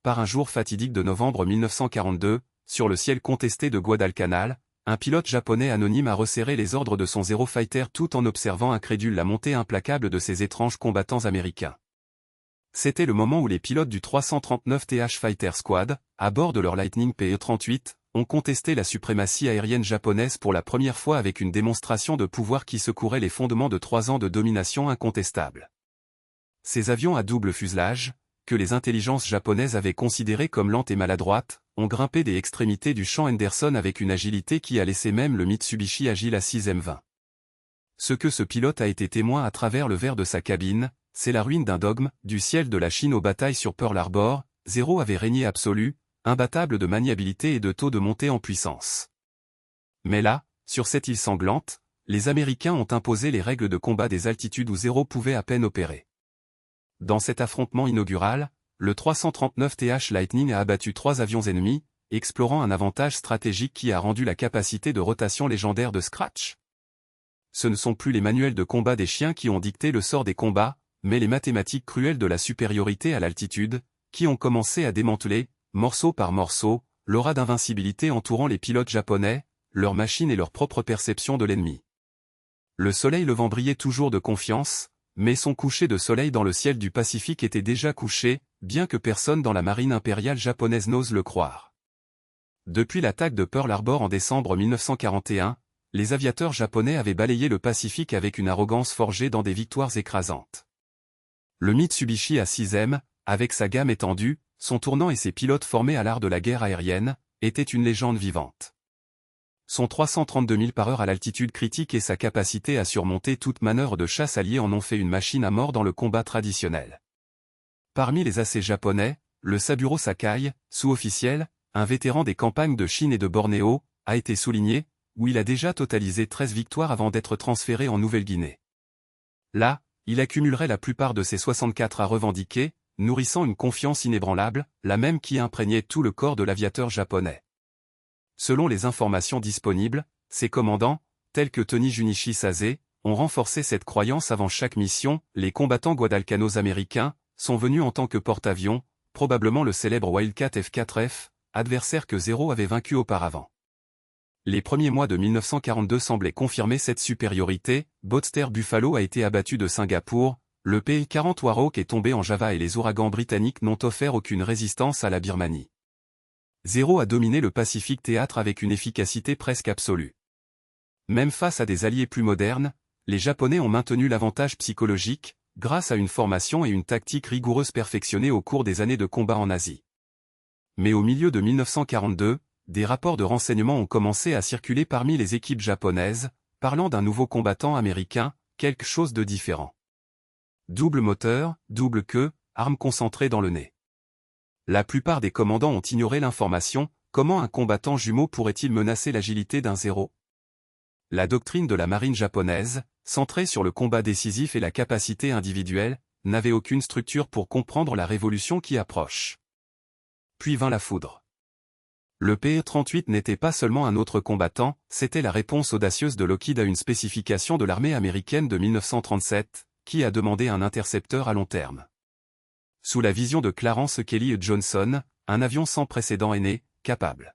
par un jour fatidique de novembre 1942, sur le ciel contesté de Guadalcanal, un pilote japonais anonyme a resserré les ordres de son Zero Fighter tout en observant incrédule la montée implacable de ces étranges combattants américains. C'était le moment où les pilotes du 339 TH Fighter Squad, à bord de leur Lightning PE-38, ont contesté la suprématie aérienne japonaise pour la première fois avec une démonstration de pouvoir qui secourait les fondements de 3 ans de domination incontestable. Ces avions à double fuselage, que les intelligences japonaises avaient considérées comme lentes et maladroites, ont grimpé des extrémités du champ Henderson avec une agilité qui a laissé même le Mitsubishi Agile A6M20. Ce que ce pilote a été témoin à travers le verre de sa cabine, c'est la ruine d'un dogme, du ciel de la Chine aux batailles sur Pearl Harbor, Zero avait régné absolu, imbattable de maniabilité et de taux de montée en puissance. Mais là, sur cette île sanglante, les Américains ont imposé les règles de combat des altitudes où Zero pouvait à peine opérer. Dans cet affrontement inaugural, le 339 TH Lightning a abattu 3 avions ennemis, explorant un avantage stratégique qui a rendu la capacité de rotation légendaire de Scratch. Ce ne sont plus les manuels de combat des chiens qui ont dicté le sort des combats, mais les mathématiques cruelles de la supériorité à l'altitude, qui ont commencé à démanteler, morceau par morceau, l'aura d'invincibilité entourant les pilotes japonais, leurs machines et leur propre perception de l'ennemi. Le soleil levant brillait toujours de confiance, mais son coucher de soleil dans le ciel du Pacifique était déjà couché, bien que personne dans la marine impériale japonaise n'ose le croire. Depuis l'attaque de Pearl Harbor en décembre 1941, les aviateurs japonais avaient balayé le Pacifique avec une arrogance forgée dans des victoires écrasantes. Le Mitsubishi A6M, avec sa gamme étendue, son tournant et ses pilotes formés à l'art de la guerre aérienne, était une légende vivante. Son 332 000 par heure à l'altitude critique et sa capacité à surmonter toute manœuvre de chasse alliée en ont fait une machine à mort dans le combat traditionnel. Parmi les AC japonais, le Saburo Sakai, sous-officiel, un vétéran des campagnes de Chine et de Bornéo, a été souligné, où il a déjà totalisé 13 victoires avant d'être transféré en Nouvelle-Guinée. Là, il accumulerait la plupart de ses 64 à revendiquer, nourrissant une confiance inébranlable, la même qui imprégnait tout le corps de l'aviateur japonais. Selon les informations disponibles, ses commandants, tels que Tony Junichi Sase, ont renforcé cette croyance avant chaque mission. Les combattants guadalcanos américains sont venus en tant que porte-avions, probablement le célèbre Wildcat F4F, adversaire que Zero avait vaincu auparavant. Les premiers mois de 1942 semblaient confirmer cette supériorité. Boatster Buffalo a été abattu de Singapour, le PI-40 Warhawk est tombé en Java et les ouragans britanniques n'ont offert aucune résistance à la Birmanie. Zero a dominé le Pacifique théâtre avec une efficacité presque absolue. Même face à des alliés plus modernes, les Japonais ont maintenu l'avantage psychologique, grâce à une formation et une tactique rigoureuse perfectionnées au cours des années de combat en Asie. Mais au milieu de 1942, des rapports de renseignement ont commencé à circuler parmi les équipes japonaises, parlant d'un nouveau combattant américain, quelque chose de différent. Double moteur, double queue, arme concentrée dans le nez. La plupart des commandants ont ignoré l'information. Comment un combattant jumeau pourrait-il menacer l'agilité d'un Zero? La doctrine de la marine japonaise, centrée sur le combat décisif et la capacité individuelle, n'avait aucune structure pour comprendre la révolution qui approche. Puis vint la foudre. Le PE-38 n'était pas seulement un autre combattant, c'était la réponse audacieuse de Lockheed à une spécification de l'armée américaine de 1937, qui a demandé un intercepteur à long terme. Sous la vision de Clarence Kelly Johnson, un avion sans précédent est né, capable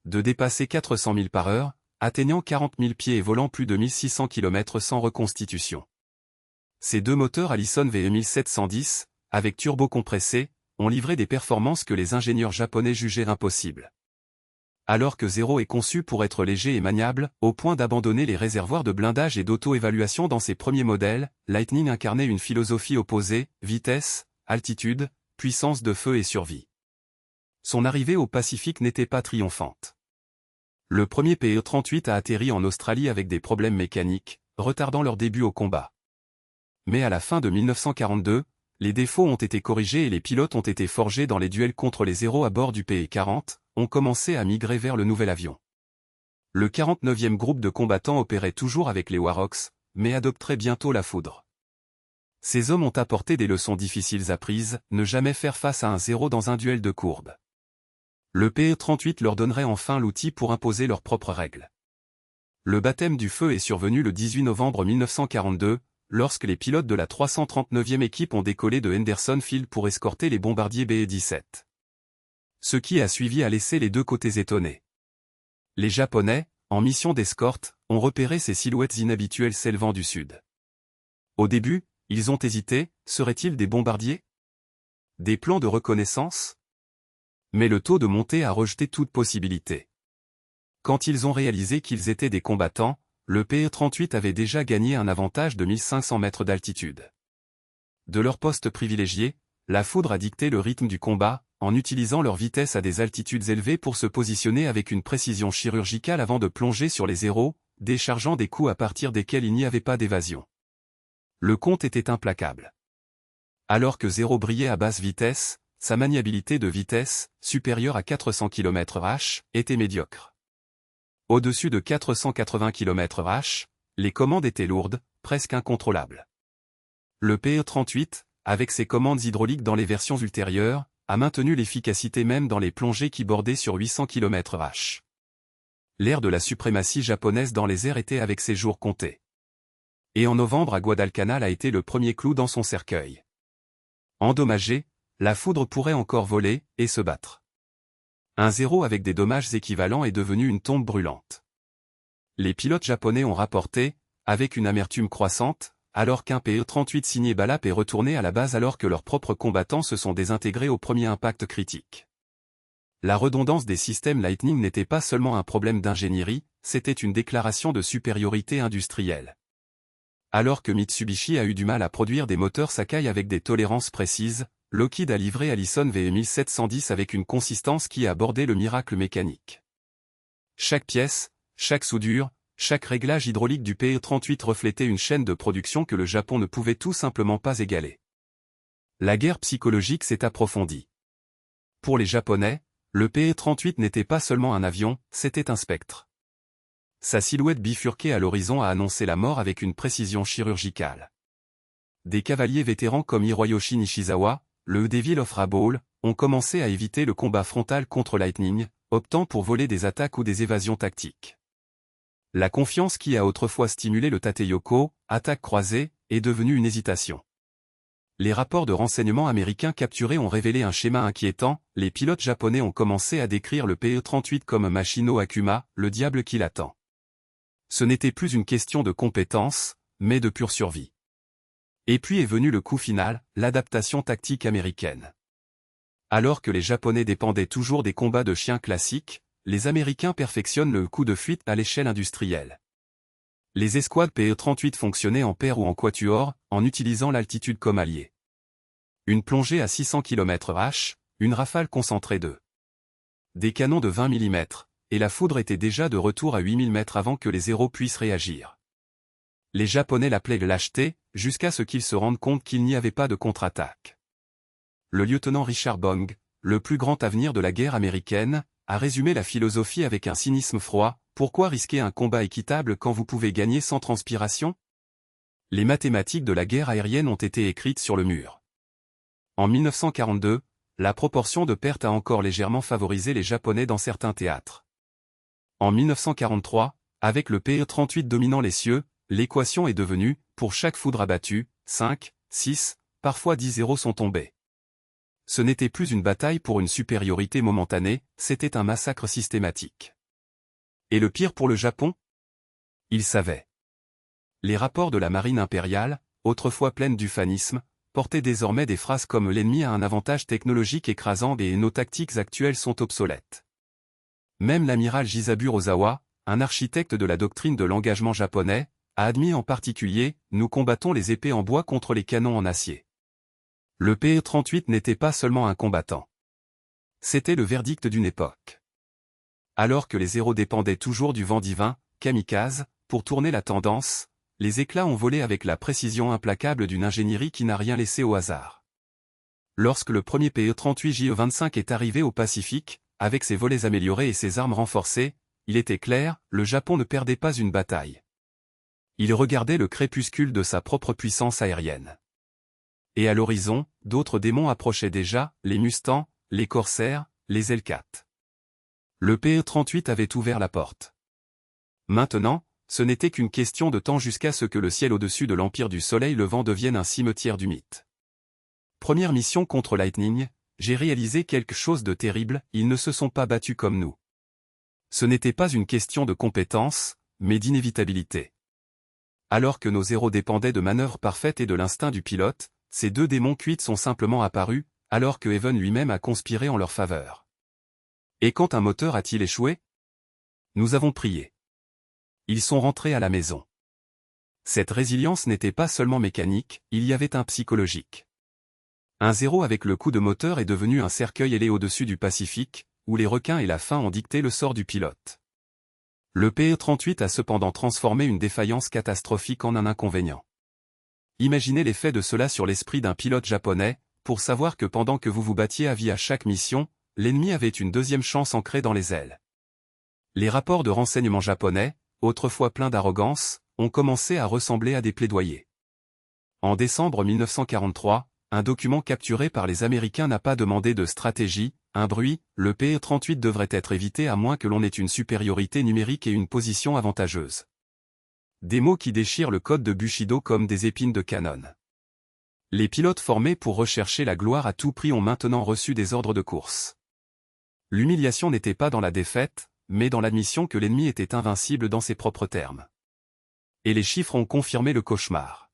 de dépasser 400 000 par heure, atteignant 40 000 pieds et volant plus de 1600 km sans reconstitution. Ces deux moteurs Allison VE 1710, avec turbo compressé, ont livré des performances que les ingénieurs japonais jugeaient impossibles. Alors que Zero est conçu pour être léger et maniable, au point d'abandonner les réservoirs de blindage et d'auto-évaluation dans ses premiers modèles, Lightning incarnait une philosophie opposée, vitesse, altitude, puissance de feu et survie. Son arrivée au Pacifique n'était pas triomphante. Le premier PE-38 a atterri en Australie avec des problèmes mécaniques, retardant leur début au combat. Mais à la fin de 1942, les défauts ont été corrigés et les pilotes ont été forgés dans les duels contre les Zero à bord du PE-40, ont commencé à migrer vers le nouvel avion. Le 49e groupe de combattants opérait toujours avec les Warhawks, mais adopterait bientôt la foudre. Ces hommes ont apporté des leçons difficiles apprises, ne jamais faire face à un Zero dans un duel de courbe. Le PE-38 leur donnerait enfin l'outil pour imposer leurs propres règles. Le baptême du feu est survenu le 18 novembre 1942, lorsque les pilotes de la 339e équipe ont décollé de Henderson Field pour escorter les bombardiers BE-17. Ce qui a suivi a laissé les deux côtés étonnés. Les Japonais, en mission d'escorte, ont repéré ces silhouettes inhabituelles s'élevant du sud. Au début, ils ont hésité, seraient-ils des bombardiers? Des plans de reconnaissance? Mais le taux de montée a rejeté toute possibilité. Quand ils ont réalisé qu'ils étaient des combattants, le PE-38 avait déjà gagné un avantage de 1500 mètres d'altitude. De leur poste privilégié, la foudre a dicté le rythme du combat, en utilisant leur vitesse à des altitudes élevées pour se positionner avec une précision chirurgicale avant de plonger sur les zéros, déchargeant des coups à partir desquels il n'y avait pas d'évasion. Le compte était implacable. Alors que Zéro brillait à basse vitesse, sa maniabilité de vitesse, supérieure à 400 km/h, était médiocre. Au-dessus de 480 km/h, les commandes étaient lourdes, presque incontrôlables. Le PE-38, avec ses commandes hydrauliques dans les versions ultérieures, a maintenu l'efficacité même dans les plongées qui bordaient sur 800 km/h. L'ère de la suprématie japonaise dans les airs était avec ses jours comptés. Et en novembre à Guadalcanal a été le premier clou dans son cercueil. Endommagée, la foudre pourrait encore voler, et se battre. Un zéro avec des dommages équivalents est devenu une tombe brûlante. Les pilotes japonais ont rapporté, avec une amertume croissante, alors qu'un PE-38 signé Balap est retourné à la base alors que leurs propres combattants se sont désintégrés au premier impact critique. La redondance des systèmes Lightning n'était pas seulement un problème d'ingénierie, c'était une déclaration de supériorité industrielle. Alors que Mitsubishi a eu du mal à produire des moteurs Sakai avec des tolérances précises, Lockheed a livré Allison VE1710 avec une consistance qui a abordé le miracle mécanique. Chaque pièce, chaque soudure, chaque réglage hydraulique du PE-38 reflétait une chaîne de production que le Japon ne pouvait tout simplement pas égaler. La guerre psychologique s'est approfondie. Pour les Japonais, le PE-38 n'était pas seulement un avion, c'était un spectre. Sa silhouette bifurquée à l'horizon a annoncé la mort avec une précision chirurgicale. Des cavaliers vétérans comme Hiroyoshi Nishizawa, le Devil of Rabaul, ont commencé à éviter le combat frontal contre Lightning, optant pour voler des attaques ou des évasions tactiques. La confiance qui a autrefois stimulé le Tateyoko, attaque croisée, est devenue une hésitation. Les rapports de renseignement américains capturés ont révélé un schéma inquiétant, les pilotes japonais ont commencé à décrire le PE-38 comme Machino Akuma, le diable qui l'attend. Ce n'était plus une question de compétence, mais de pure survie. Et puis est venu le coup final, l'adaptation tactique américaine. Alors que les Japonais dépendaient toujours des combats de chiens classiques, les Américains perfectionnent le coup de fuite à l'échelle industrielle. Les escouades PE-38 fonctionnaient en paire ou en quatuor, en utilisant l'altitude comme allié. Une plongée à 600 km/h, une rafale concentrée de des canons de 20 mm, et la foudre était déjà de retour à 8000 mètres avant que les zéros puissent réagir. Les Japonais l'appelaient lâcheté, jusqu'à ce qu'ils se rendent compte qu'il n'y avait pas de contre-attaque. Le lieutenant Richard Bong, le plus grand avenir de la guerre américaine, a résumé la philosophie avec un cynisme froid: pourquoi risquer un combat équitable quand vous pouvez gagner sans transpiration? Les mathématiques de la guerre aérienne ont été écrites sur le mur. En 1942, la proportion de pertes a encore légèrement favorisé les Japonais dans certains théâtres. En 1943, avec le PE-38 dominant les cieux, l'équation est devenue, pour chaque foudre abattue, 5, 6, parfois 10 zéros sont tombés. Ce n'était plus une bataille pour une supériorité momentanée, c'était un massacre systématique. Et le pire pour le Japon? Il savait. Les rapports de la marine impériale, autrefois pleines d'euphanismes, portaient désormais des phrases comme « l'ennemi a un avantage technologique écrasant et nos tactiques actuelles sont obsolètes ». Même l'amiral Jisaburo Ozawa, un architecte de la doctrine de l'engagement japonais, a admis en particulier « nous combattons les épées en bois contre les canons en acier ». Le PE-38 n'était pas seulement un combattant. C'était le verdict d'une époque. Alors que les zéros dépendaient toujours du vent divin, kamikaze, pour tourner la tendance, les éclats ont volé avec la précision implacable d'une ingénierie qui n'a rien laissé au hasard. Lorsque le premier PE-38 JE-25 est arrivé au Pacifique, avec ses volets améliorés et ses armes renforcées, il était clair, le Japon ne perdait pas une bataille. Il regardait le crépuscule de sa propre puissance aérienne. Et à l'horizon, d'autres démons approchaient déjà, les Mustangs, les Corsaires, les L4. Le PE-38 avait ouvert la porte. Maintenant, ce n'était qu'une question de temps jusqu'à ce que le ciel au-dessus de l'Empire du Soleil levant devienne un cimetière du mythe. Première mission contre Lightning, j'ai réalisé quelque chose de terrible, ils ne se sont pas battus comme nous. Ce n'était pas une question de compétence, mais d'inévitabilité. Alors que nos héros dépendaient de manœuvres parfaites et de l'instinct du pilote, ces deux démons cuites sont simplement apparus, alors que Heaven lui-même a conspiré en leur faveur. Et quand un moteur a-t-il échoué? Nous avons prié. Ils sont rentrés à la maison. Cette résilience n'était pas seulement mécanique, il y avait un psychologique. Un zéro avec le coup de moteur est devenu un cercueil ailé au-dessus du Pacifique, où les requins et la faim ont dicté le sort du pilote. Le PE-38 a cependant transformé une défaillance catastrophique en un inconvénient. Imaginez l'effet de cela sur l'esprit d'un pilote japonais, pour savoir que pendant que vous vous battiez à vie à chaque mission, l'ennemi avait une deuxième chance ancrée dans les ailes. Les rapports de renseignement japonais, autrefois pleins d'arrogance, ont commencé à ressembler à des plaidoyers. En décembre 1943, un document capturé par les Américains n'a pas demandé de stratégie, un bruit, le PE-38 devrait être évité à moins que l'on ait une supériorité numérique et une position avantageuse. Des mots qui déchirent le code de Bushido comme des épines de canon. Les pilotes formés pour rechercher la gloire à tout prix ont maintenant reçu des ordres de course. L'humiliation n'était pas dans la défaite, mais dans l'admission que l'ennemi était invincible dans ses propres termes. Et les chiffres ont confirmé le cauchemar.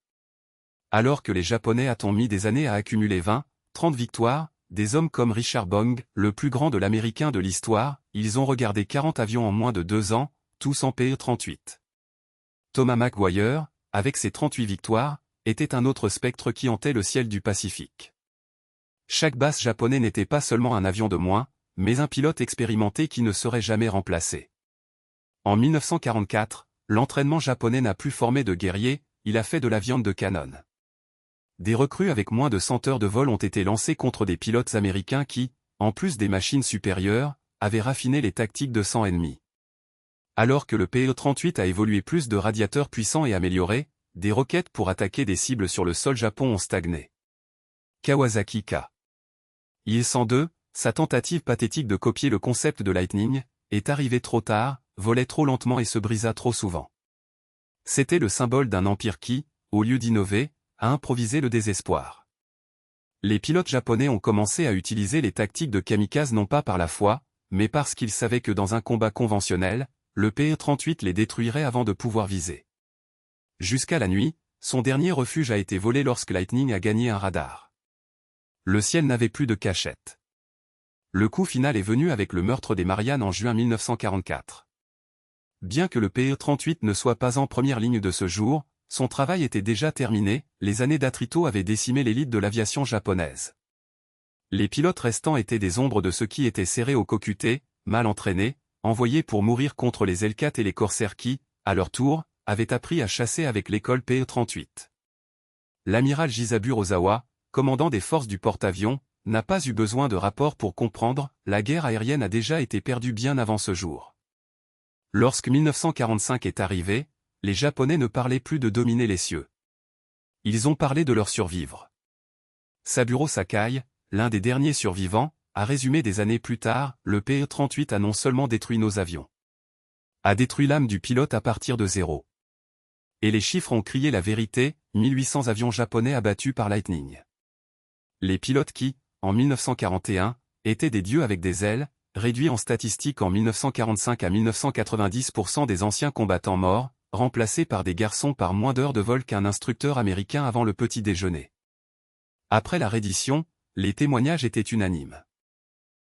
Alors que les Japonais ont mis des années à accumuler 20, 30 victoires, des hommes comme Richard Bong, le plus grand de l'américain de l'histoire, ils ont regardé 40 avions en moins de 2 ans, tous en PE-38. Thomas Maguire, avec ses 38 victoires, était un autre spectre qui hantait le ciel du Pacifique. Chaque basse japonais n'était pas seulement un avion de moins, mais un pilote expérimenté qui ne serait jamais remplacé. En 1944, l'entraînement japonais n'a plus formé de guerriers, il a fait de la viande de canon. Des recrues avec moins de 100 heures de vol ont été lancées contre des pilotes américains qui, en plus des machines supérieures, avaient raffiné les tactiques de sang ennemi. Alors que le PE-38 a évolué plus de radiateurs puissants et améliorés, des roquettes pour attaquer des cibles sur le sol Japon ont stagné. Kawasaki K. Il-102, sa tentative pathétique de copier le concept de Lightning, est arrivée trop tard, volait trop lentement et se brisa trop souvent. C'était le symbole d'un empire qui, au lieu d'innover, a improvisé le désespoir. Les pilotes japonais ont commencé à utiliser les tactiques de kamikaze non pas par la foi, mais parce qu'ils savaient que dans un combat conventionnel, le PE-38 les détruirait avant de pouvoir viser. Jusqu'à la nuit, son dernier refuge a été volé lorsque Lightning a gagné un radar. Le ciel n'avait plus de cachette. Le coup final est venu avec le meurtre des Mariannes en juin 1944. Bien que le PE-38 ne soit pas en première ligne de ce jour, son travail était déjà terminé, les années d'attrito avaient décimé l'élite de l'aviation japonaise. Les pilotes restants étaient des ombres de ceux qui étaient serrés au cocuté, mal entraînés, envoyés pour mourir contre les L4 et les corsaires qui, à leur tour, avaient appris à chasser avec l'école PE-38. L'amiral Jisaburo Ozawa, commandant des forces du porte-avions, n'a pas eu besoin de rapport pour comprendre, la guerre aérienne a déjà été perdue bien avant ce jour. Lorsque 1945 est arrivé, les Japonais ne parlaient plus de dominer les cieux. Ils ont parlé de leur survivre. Saburo Sakai, l'un des derniers survivants, a résumé des années plus tard, le PE-38 a non seulement détruit nos avions, a détruit l'âme du pilote à partir de zéro. Et les chiffres ont crié la vérité, 1800 avions japonais abattus par Lightning. Les pilotes qui, en 1941, étaient des dieux avec des ailes, réduits en statistiques en 1945 à 1990% des anciens combattants morts, remplacés par des garçons par moins d'heures de vol qu'un instructeur américain avant le petit déjeuner. Après la reddition, les témoignages étaient unanimes.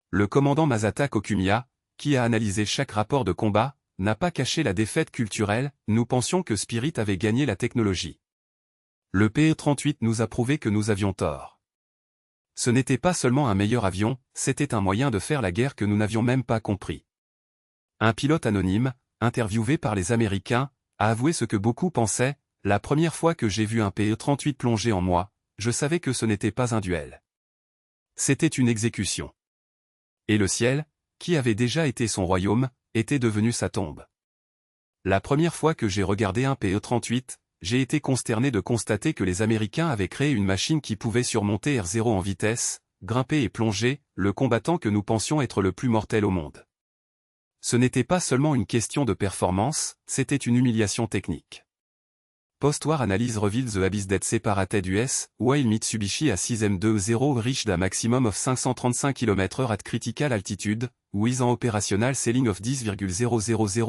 Le commandant Masata Kokumiya, qui a analysé chaque rapport de combat, n'a pas caché la défaite culturelle, nous pensions que Spirit avait gagné la technologie. Le PE-38 nous a prouvé que nous avions tort. Ce n'était pas seulement un meilleur avion, c'était un moyen de faire la guerre que nous n'avions même pas compris. Un pilote anonyme, interviewé par les Américains, a avoué ce que beaucoup pensaient, la première fois que j'ai vu un PE-38 plonger en moi, je savais que ce n'était pas un duel. C'était une exécution. Et le ciel, qui avait déjà été son royaume, était devenu sa tombe. La première fois que j'ai regardé un PE-38, j'ai été consterné de constater que les Américains avaient créé une machine qui pouvait surmonter R0 en vitesse, grimper et plonger, le combattant que nous pensions être le plus mortel au monde. Ce n'était pas seulement une question de performance, c'était une humiliation technique. Post-war analyse reveals the abyss that separated US, while Mitsubishi A6M20 reached a maximum of 535 km/h at critical altitude, with an operational ceiling of 10,000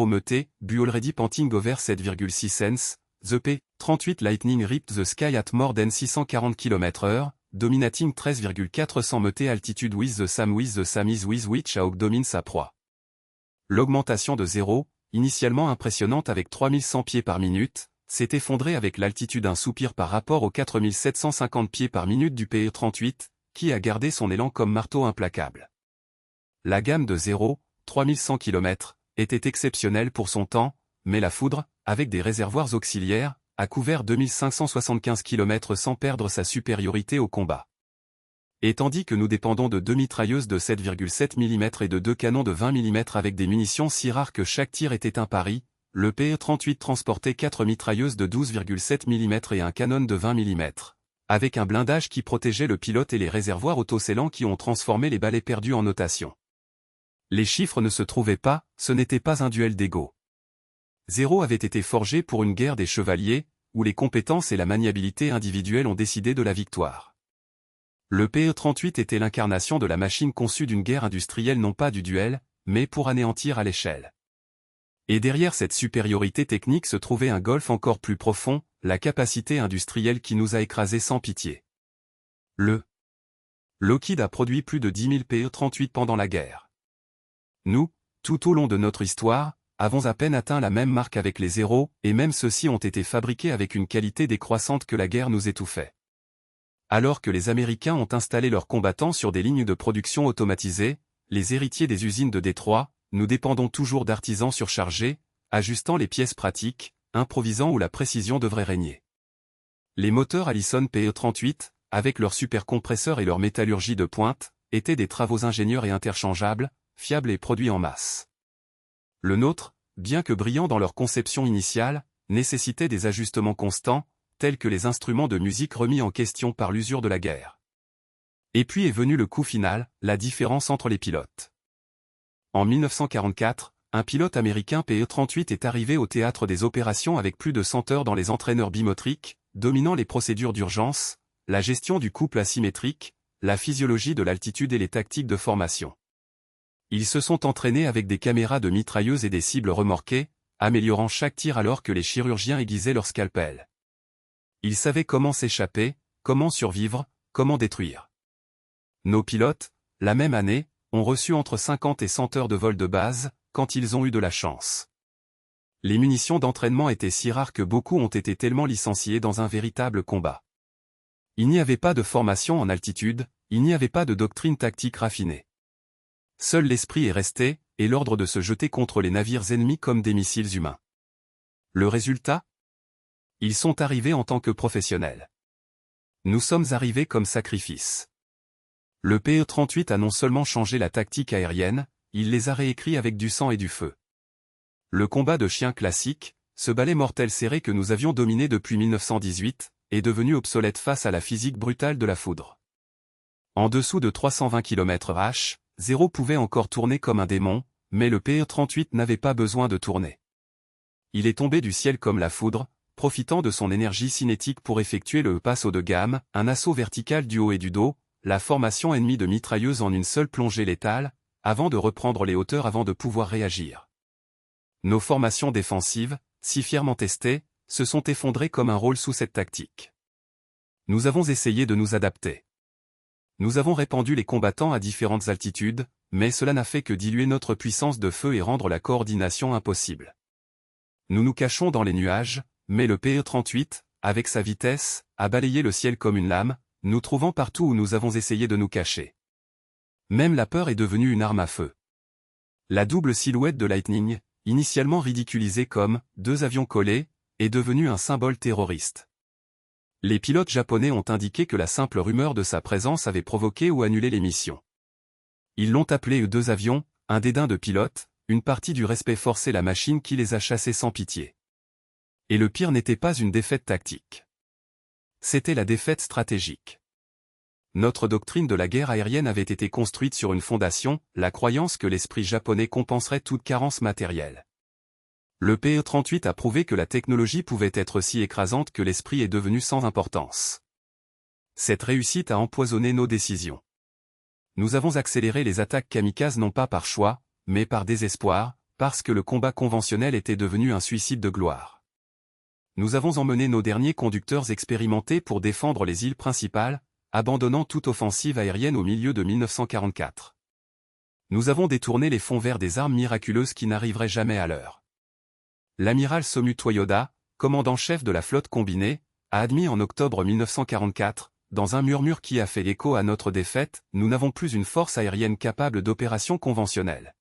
mt, but already panting over 7,6 cents. The P-38 Lightning ripped the sky at more than 640 km/h, dominating 13,400 mt altitude with the same ease with which Hawk domine sa proie. L'augmentation de 0, initialement impressionnante avec 3100 pieds par minute, s'est effondrée avec l'altitude un soupir par rapport aux 4750 pieds par minute du Pe-38, qui a gardé son élan comme marteau implacable. La gamme de 0, 3100 km, était exceptionnelle pour son temps, mais la foudre, avec des réservoirs auxiliaires, a couvert 2575 km sans perdre sa supériorité au combat. Et tandis que nous dépendons de 2 mitrailleuses de 7,7 mm et de 2 canons de 20 mm avec des munitions si rares que chaque tir était un pari, le Pe-38 transportait 4 mitrailleuses de 12,7 mm et un canon de 20 mm, avec un blindage qui protégeait le pilote et les réservoirs autoscellants qui ont transformé les balais perdus en notation. Les chiffres ne se trouvaient pas, ce n'était pas un duel d'ego. 0 avait été forgé pour une guerre des chevaliers, où les compétences et la maniabilité individuelle ont décidé de la victoire. Le Pe-38 était l'incarnation de la machine conçue d'une guerre industrielle non pas du duel, mais pour anéantir à l'échelle. Et derrière cette supériorité technique se trouvait un golfe encore plus profond, la capacité industrielle qui nous a écrasés sans pitié. Lockheed a produit plus de 10 000 Pe-38 pendant la guerre. Nous, tout au long de notre histoire, avons à peine atteint la même marque avec les 0, et même ceux-ci ont été fabriqués avec une qualité décroissante que la guerre nous étouffait. Alors que les Américains ont installé leurs combattants sur des lignes de production automatisées, les héritiers des usines de Détroit, nous dépendons toujours d'artisans surchargés, ajustant les pièces pratiques, improvisant où la précision devrait régner. Les moteurs Allison Pe-38, avec leurs supercompresseurs et leur métallurgie de pointe, étaient des travaux ingénieurs et interchangeables, fiables et produits en masse. Le nôtre, bien que brillants dans leur conception initiale, nécessitait des ajustements constants, tels que les instruments de musique remis en question par l'usure de la guerre. Et puis est venu le coup final, la différence entre les pilotes. En 1944, un pilote américain Pe-38 est arrivé au théâtre des opérations avec plus de 100 heures dans les entraîneurs bimotriques, dominant les procédures d'urgence, la gestion du couple asymétrique, la physiologie de l'altitude et les tactiques de formation. Ils se sont entraînés avec des caméras de mitrailleuses et des cibles remorquées, améliorant chaque tir alors que les chirurgiens aiguisaient leur scalpel. Ils savaient comment s'échapper, comment survivre, comment détruire. Nos pilotes, la même année, ont reçu entre 50 et 100 heures de vol de base, quand ils ont eu de la chance. Les munitions d'entraînement étaient si rares que beaucoup ont été tellement licenciés dans un véritable combat. Il n'y avait pas de formation en altitude, il n'y avait pas de doctrine tactique raffinée. Seul l'esprit est resté, et l'ordre de se jeter contre les navires ennemis comme des missiles humains. Le résultat ? Ils sont arrivés en tant que professionnels. Nous sommes arrivés comme sacrifice. Le Pe-38 a non seulement changé la tactique aérienne, il les a réécrits avec du sang et du feu. Le combat de chien classique, ce balai mortel serré que nous avions dominé depuis 1918, est devenu obsolète face à la physique brutale de la foudre. En dessous de 320 km/h, 0 pouvait encore tourner comme un démon, mais le Pe-38 n'avait pas besoin de tourner. Il est tombé du ciel comme la foudre, profitant de son énergie cinétique pour effectuer le passe haut de gamme, un assaut vertical du haut et du dos, la formation ennemie de mitrailleuses en une seule plongée létale, avant de reprendre les hauteurs avant de pouvoir réagir. Nos formations défensives, si fièrement testées, se sont effondrées comme un rôle sous cette tactique. Nous avons essayé de nous adapter. Nous avons répandu les combattants à différentes altitudes, mais cela n'a fait que diluer notre puissance de feu et rendre la coordination impossible. Nous nous cachons dans les nuages, mais le Pe-38, avec sa vitesse, a balayé le ciel comme une lame, nous trouvant partout où nous avons essayé de nous cacher. Même la peur est devenue une arme à feu. La double silhouette de Lightning, initialement ridiculisée comme « deux avions collés », est devenue un symbole terroriste. Les pilotes japonais ont indiqué que la simple rumeur de sa présence avait provoqué ou annulé les missions. Ils l'ont appelé deux avions, un dédain de pilotes, une partie du respect forcé la machine qui les a chassés sans pitié. Et le pire n'était pas une défaite tactique. C'était la défaite stratégique. Notre doctrine de la guerre aérienne avait été construite sur une fondation, la croyance que l'esprit japonais compenserait toute carence matérielle. Le PE-38 a prouvé que la technologie pouvait être si écrasante que l'esprit est devenu sans importance. Cette réussite a empoisonné nos décisions. Nous avons accéléré les attaques kamikazes non pas par choix, mais par désespoir, parce que le combat conventionnel était devenu un suicide de gloire. Nous avons emmené nos derniers conducteurs expérimentés pour défendre les îles principales, abandonnant toute offensive aérienne au milieu de 1944. Nous avons détourné les fonds vers des armes miraculeuses qui n'arriveraient jamais à l'heure. L'amiral Somu Toyoda, commandant-chef de la flotte combinée, a admis en octobre 1944, dans un murmure qui a fait écho à notre défaite, nous n'avons plus une force aérienne capable d'opérations conventionnelles.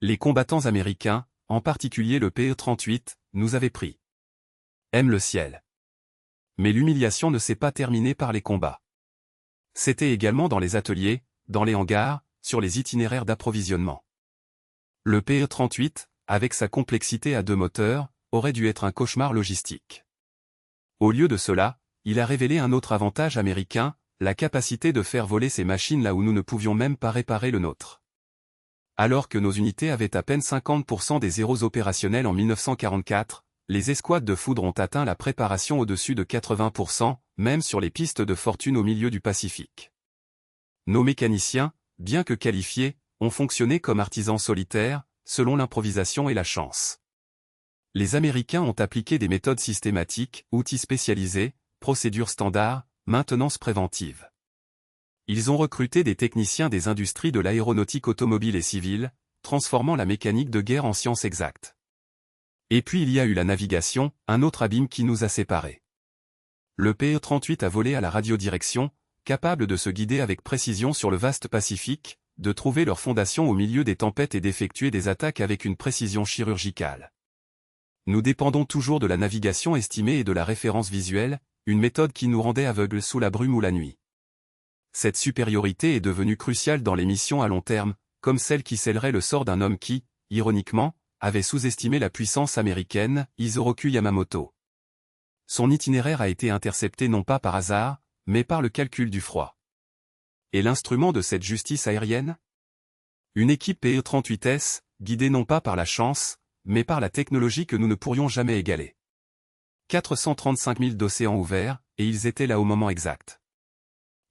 Les combattants américains, en particulier le PE-38, nous avaient pris. Aime le ciel. Mais l'humiliation ne s'est pas terminée par les combats. C'était également dans les ateliers, dans les hangars, sur les itinéraires d'approvisionnement. Le PE-38, avec sa complexité à 2 moteurs, aurait dû être un cauchemar logistique. Au lieu de cela, il a révélé un autre avantage américain, la capacité de faire voler ces machines là où nous ne pouvions même pas réparer le nôtre. Alors que nos unités avaient à peine 50% des héros opérationnels en 1944, les escouades de foudre ont atteint la préparation au-dessus de 80%, même sur les pistes de fortune au milieu du Pacifique. Nos mécaniciens, bien que qualifiés, ont fonctionné comme artisans solitaires, selon l'improvisation et la chance. Les Américains ont appliqué des méthodes systématiques, outils spécialisés, procédures standards, maintenance préventive. Ils ont recruté des techniciens des industries de l'aéronautique automobile et civile, transformant la mécanique de guerre en science exacte. Et puis il y a eu la navigation, un autre abîme qui nous a séparés. Le PE-38 a volé à la radiodirection, capable de se guider avec précision sur le vaste Pacifique, de trouver leur fondation au milieu des tempêtes et d'effectuer des attaques avec une précision chirurgicale. Nous dépendons toujours de la navigation estimée et de la référence visuelle, une méthode qui nous rendait aveugles sous la brume ou la nuit. Cette supériorité est devenue cruciale dans les missions à long terme, comme celle qui scellerait le sort d'un homme qui, ironiquement, avait sous-estimé la puissance américaine, Isoroku Yamamoto. Son itinéraire a été intercepté non pas par hasard, mais par le calcul du froid. Et l'instrument de cette justice aérienne? Une équipe PE-38S, guidée non pas par la chance, mais par la technologie que nous ne pourrions jamais égaler. 435 000 d'océans ouverts, et ils étaient là au moment exact.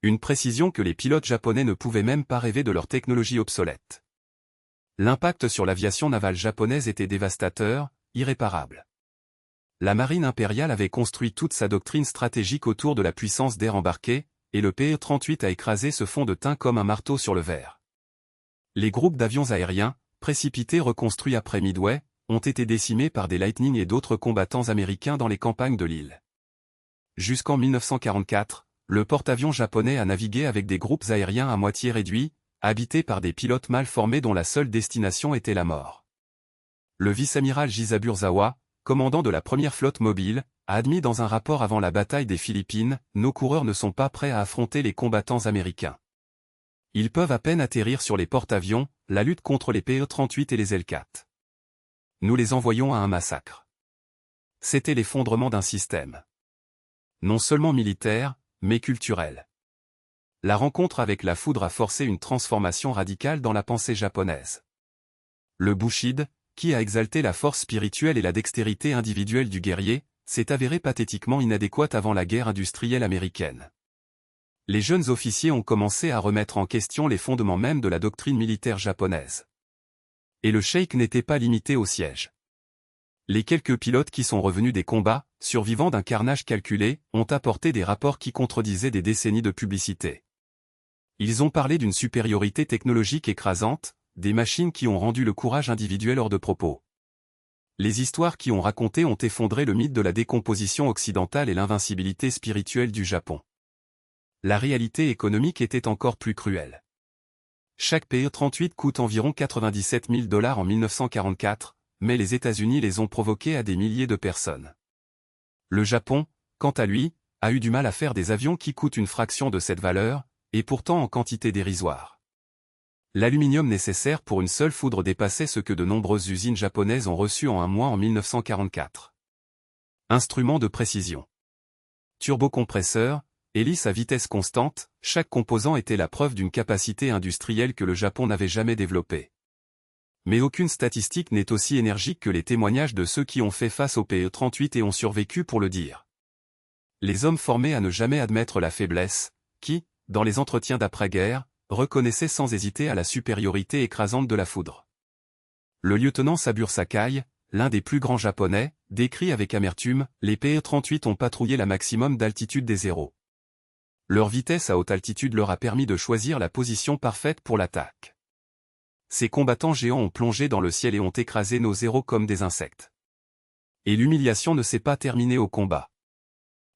Une précision que les pilotes japonais ne pouvaient même pas rêver de leur technologie obsolète. L'impact sur l'aviation navale japonaise était dévastateur, irréparable. La marine impériale avait construit toute sa doctrine stratégique autour de la puissance d'air embarquée, et le PE-38 a écrasé ce fond de teint comme un marteau sur le verre. Les groupes d'avions aériens, précipités reconstruits après Midway, ont été décimés par des Lightning et d'autres combattants américains dans les campagnes de l'île. Jusqu'en 1944, le porte-avions japonais a navigué avec des groupes aériens à moitié réduits, habités par des pilotes mal formés dont la seule destination était la mort. Le vice-amiral Jisaburzawa, commandant de la première flotte mobile, a admis dans un rapport avant la bataille des Philippines, nos coureurs ne sont pas prêts à affronter les combattants américains. Ils peuvent à peine atterrir sur les porte-avions, la lutte contre les PE-38 et les L4. Nous les envoyons à un massacre. C'était l'effondrement d'un système. Non seulement militaire, mais culturel. La rencontre avec la foudre a forcé une transformation radicale dans la pensée japonaise. Le Bushido, qui a exalté la force spirituelle et la dextérité individuelle du guerrier, s'est avéré pathétiquement inadéquate avant la guerre industrielle américaine. Les jeunes officiers ont commencé à remettre en question les fondements même de la doctrine militaire japonaise. Et le sheikh n'était pas limité au siège. Les quelques pilotes qui sont revenus des combats, survivants d'un carnage calculé, ont apporté des rapports qui contredisaient des décennies de publicité. Ils ont parlé d'une supériorité technologique écrasante, des machines qui ont rendu le courage individuel hors de propos. Les histoires qui ont raconté ont effondré le mythe de la décomposition occidentale et l'invincibilité spirituelle du Japon. La réalité économique était encore plus cruelle. Chaque PE-38 coûte environ 97 000 $ en 1944, mais les États-Unis les ont provoqués à des milliers de personnes. Le Japon, quant à lui, a eu du mal à faire des avions qui coûtent une fraction de cette valeur, et pourtant en quantité dérisoire. L'aluminium nécessaire pour une seule foudre dépassait ce que de nombreuses usines japonaises ont reçu en un mois en 1944. Instruments de précision. Turbocompresseur, hélice à vitesse constante, chaque composant était la preuve d'une capacité industrielle que le Japon n'avait jamais développée. Mais aucune statistique n'est aussi énergique que les témoignages de ceux qui ont fait face au PE-38 et ont survécu pour le dire. Les hommes formés à ne jamais admettre la faiblesse, qui, dans les entretiens d'après-guerre, reconnaissaient sans hésiter à la supériorité écrasante de la foudre. Le lieutenant Saburo Sakai, l'un des plus grands japonais, décrit avec amertume, les PE-38 ont patrouillé la maximum d'altitude des zéros. Leur vitesse à haute altitude leur a permis de choisir la position parfaite pour l'attaque. Ces combattants géants ont plongé dans le ciel et ont écrasé nos zéros comme des insectes. Et l'humiliation ne s'est pas terminée au combat.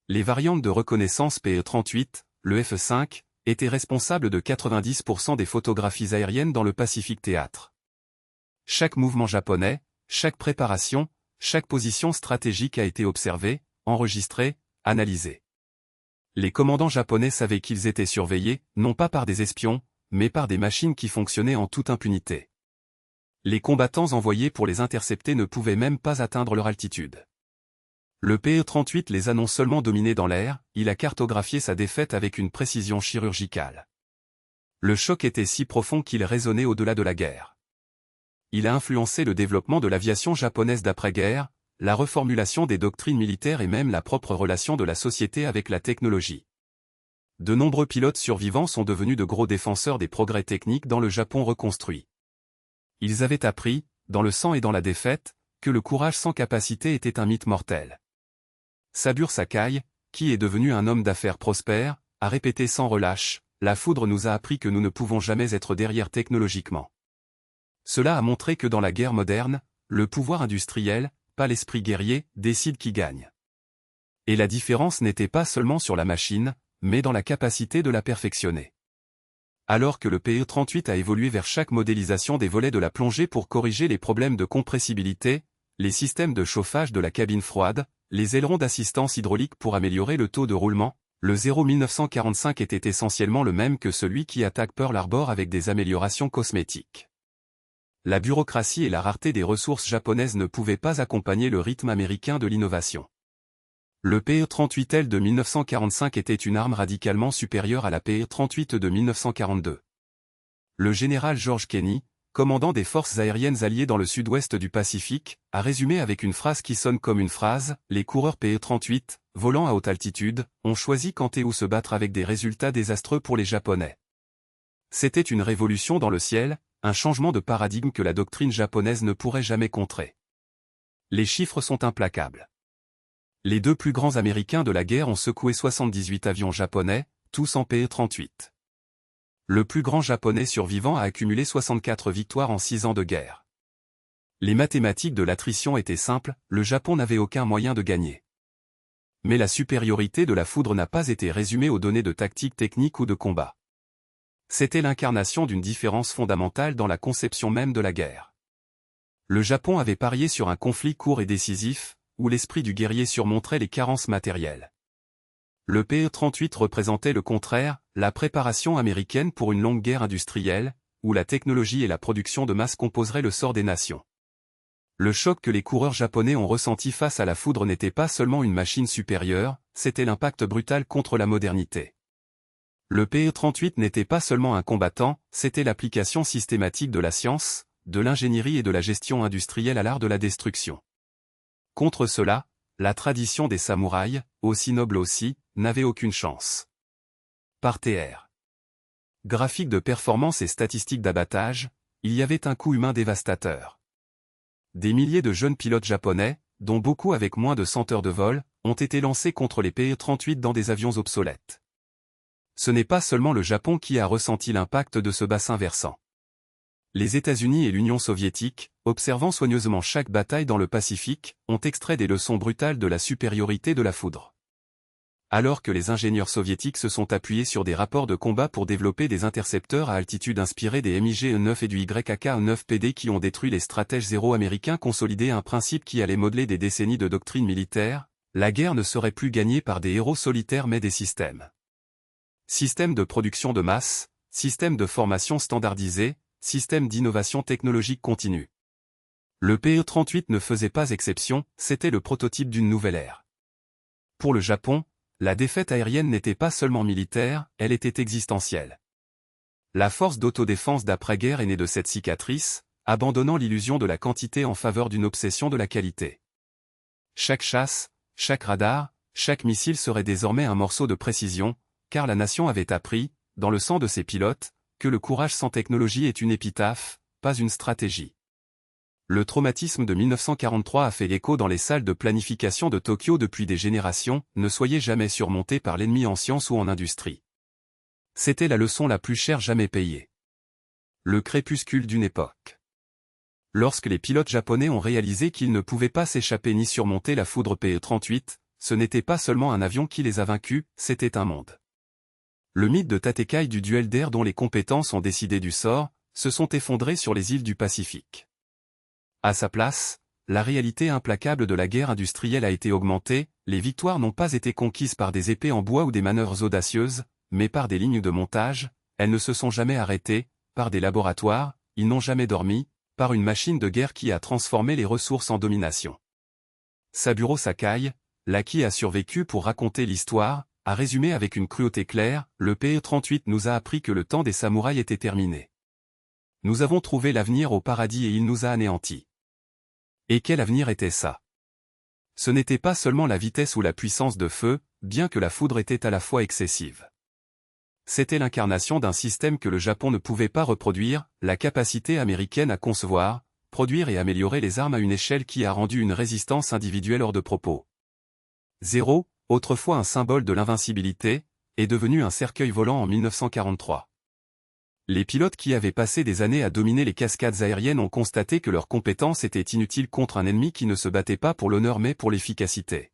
Les variantes de reconnaissance PE-38, le F5, étaient responsables de 90% des photographies aériennes dans le Pacific Théâtre. Chaque mouvement japonais, chaque préparation, chaque position stratégique a été observée, enregistrée, analysée. Les commandants japonais savaient qu'ils étaient surveillés, non pas par des espions, mais par des machines qui fonctionnaient en toute impunité. Les combattants envoyés pour les intercepter ne pouvaient même pas atteindre leur altitude. Le PE-38 les a non seulement dominés dans l'air, il a cartographié sa défaite avec une précision chirurgicale. Le choc était si profond qu'il résonnait au-delà de la guerre. Il a influencé le développement de l'aviation japonaise d'après-guerre, la reformulation des doctrines militaires et même la propre relation de la société avec la technologie. De nombreux pilotes survivants sont devenus de gros défenseurs des progrès techniques dans le Japon reconstruit. Ils avaient appris, dans le sang et dans la défaite, que le courage sans capacité était un mythe mortel. Saburo Sakai, qui est devenu un homme d'affaires prospère, a répété sans relâche, « La foudre nous a appris que nous ne pouvons jamais être derrière technologiquement. » Cela a montré que dans la guerre moderne, le pouvoir industriel, pas l'esprit guerrier, décide qui gagne. Et la différence n'était pas seulement sur la machine, mais dans la capacité de la perfectionner. Alors que le PE-38 a évolué vers chaque modélisation des volets de la plongée pour corriger les problèmes de compressibilité, les systèmes de chauffage de la cabine froide, les ailerons d'assistance hydraulique pour améliorer le taux de roulement, le 1945 était essentiellement le même que celui qui attaque Pearl Harbor avec des améliorations cosmétiques. La bureaucratie et la rareté des ressources japonaises ne pouvaient pas accompagner le rythme américain de l'innovation. Le PE-38L de 1945 était une arme radicalement supérieure à la PE-38 de 1942. Le général George Kenney, commandant des forces aériennes alliées dans le sud-ouest du Pacifique, a résumé avec une phrase qui sonne comme une phrase, « Les coureurs PE-38, volant à haute altitude, ont choisi quand et où se battre avec des résultats désastreux pour les Japonais. » C'était une révolution dans le ciel, un changement de paradigme que la doctrine japonaise ne pourrait jamais contrer. Les chiffres sont implacables. Les deux plus grands Américains de la guerre ont secoué 78 avions japonais, tous en PE-38. Le plus grand japonais survivant a accumulé 64 victoires en 6 ans de guerre. Les mathématiques de l'attrition étaient simples, le Japon n'avait aucun moyen de gagner. Mais la supériorité de la foudre n'a pas été résumée aux données de tactique technique ou de combat. C'était l'incarnation d'une différence fondamentale dans la conception même de la guerre. Le Japon avait parié sur un conflit court et décisif, où l'esprit du guerrier surmonterait les carences matérielles. Le PE-38 représentait le contraire, la préparation américaine pour une longue guerre industrielle, où la technologie et la production de masse composeraient le sort des nations. Le choc que les coureurs japonais ont ressenti face à la foudre n'était pas seulement une machine supérieure, c'était l'impact brutal contre la modernité. Le PE-38 n'était pas seulement un combattant, c'était l'application systématique de la science, de l'ingénierie et de la gestion industrielle à l'art de la destruction. Contre cela, la tradition des samouraïs, aussi noble aussi, n'avait aucune chance. Par TR. Graphiques de performance et statistiques d'abattage, il y avait un coût humain dévastateur. Des milliers de jeunes pilotes japonais, dont beaucoup avec moins de 100 heures de vol, ont été lancés contre les PE-38 dans des avions obsolètes. Ce n'est pas seulement le Japon qui a ressenti l'impact de ce bassin versant. Les États-Unis et l'Union soviétique, observant soigneusement chaque bataille dans le Pacifique, ont extrait des leçons brutales de la supériorité de la foudre. Alors que les ingénieurs soviétiques se sont appuyés sur des rapports de combat pour développer des intercepteurs à altitude inspirés des MiG-9 et du YK-9PD qui ont détruit les stratèges zéro américains consolidé un principe qui allait modeler des décennies de doctrine militaire, la guerre ne serait plus gagnée par des héros solitaires mais des systèmes. Système de production de masse, système de formation standardisé, système d'innovation technologique continue. Le PE-38 ne faisait pas exception, c'était le prototype d'une nouvelle ère. Pour le Japon, la défaite aérienne n'était pas seulement militaire, elle était existentielle. La force d'autodéfense d'après-guerre est née de cette cicatrice, abandonnant l'illusion de la quantité en faveur d'une obsession de la qualité. Chaque chasse, chaque radar, chaque missile serait désormais un morceau de précision, car la nation avait appris, dans le sang de ses pilotes, que le courage sans technologie est une épitaphe, pas une stratégie. Le traumatisme de 1943 a fait écho dans les salles de planification de Tokyo depuis des générations, ne soyez jamais surmonté par l'ennemi en science ou en industrie. C'était la leçon la plus chère jamais payée. Le crépuscule d'une époque. Lorsque les pilotes japonais ont réalisé qu'ils ne pouvaient pas s'échapper ni surmonter la foudre PE-38, ce n'était pas seulement un avion qui les a vaincus, c'était un monde. Le mythe de Tatekai du duel d'air dont les compétences ont décidé du sort, se sont effondrés sur les îles du Pacifique. À sa place, la réalité implacable de la guerre industrielle a été augmentée, les victoires n'ont pas été conquises par des épées en bois ou des manœuvres audacieuses, mais par des lignes de montage, elles ne se sont jamais arrêtées, par des laboratoires, ils n'ont jamais dormi, par une machine de guerre qui a transformé les ressources en domination. Saburo Sakai, là qui a survécu pour raconter l'histoire, a résumé avec une cruauté claire, le PE-38 nous a appris que le temps des samouraïs était terminé. Nous avons trouvé l'avenir au paradis et il nous a anéantis. Et quel avenir était ça? Ce n'était pas seulement la vitesse ou la puissance de feu, bien que la foudre était à la fois excessive. C'était l'incarnation d'un système que le Japon ne pouvait pas reproduire, la capacité américaine à concevoir, produire et améliorer les armes à une échelle qui a rendu une résistance individuelle hors de propos. 0, autrefois un symbole de l'invincibilité, est devenu un cercueil volant en 1943. Les pilotes qui avaient passé des années à dominer les cascades aériennes ont constaté que leurs compétences étaient inutiles contre un ennemi qui ne se battait pas pour l'honneur mais pour l'efficacité.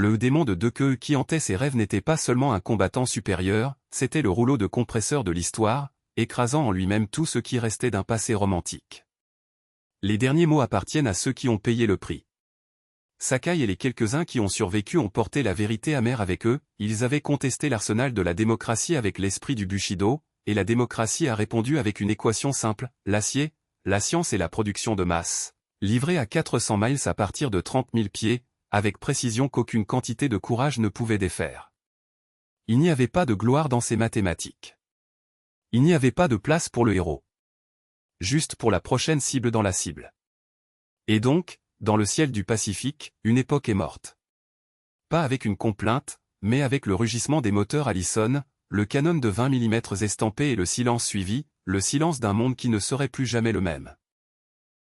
Le démon de Dekeu qui hantait ses rêves n'était pas seulement un combattant supérieur, c'était le rouleau de compresseur de l'histoire, écrasant en lui-même tout ce qui restait d'un passé romantique. Les derniers mots appartiennent à ceux qui ont payé le prix. Sakai et les quelques-uns qui ont survécu ont porté la vérité amère avec eux, ils avaient contesté l'arsenal de la démocratie avec l'esprit du Bushido, et la démocratie a répondu avec une équation simple, l'acier, la science et la production de masse, livrée à 400 miles à partir de 30 000 pieds, avec précision qu'aucune quantité de courage ne pouvait défaire. Il n'y avait pas de gloire dans ces mathématiques. Il n'y avait pas de place pour le héros. Juste pour la prochaine cible dans la cible. Et donc, dans le ciel du Pacifique, une époque est morte. Pas avec une complainte, mais avec le rugissement des moteurs Allison, le canon de 20 mm estampé et le silence suivi, le silence d'un monde qui ne serait plus jamais le même.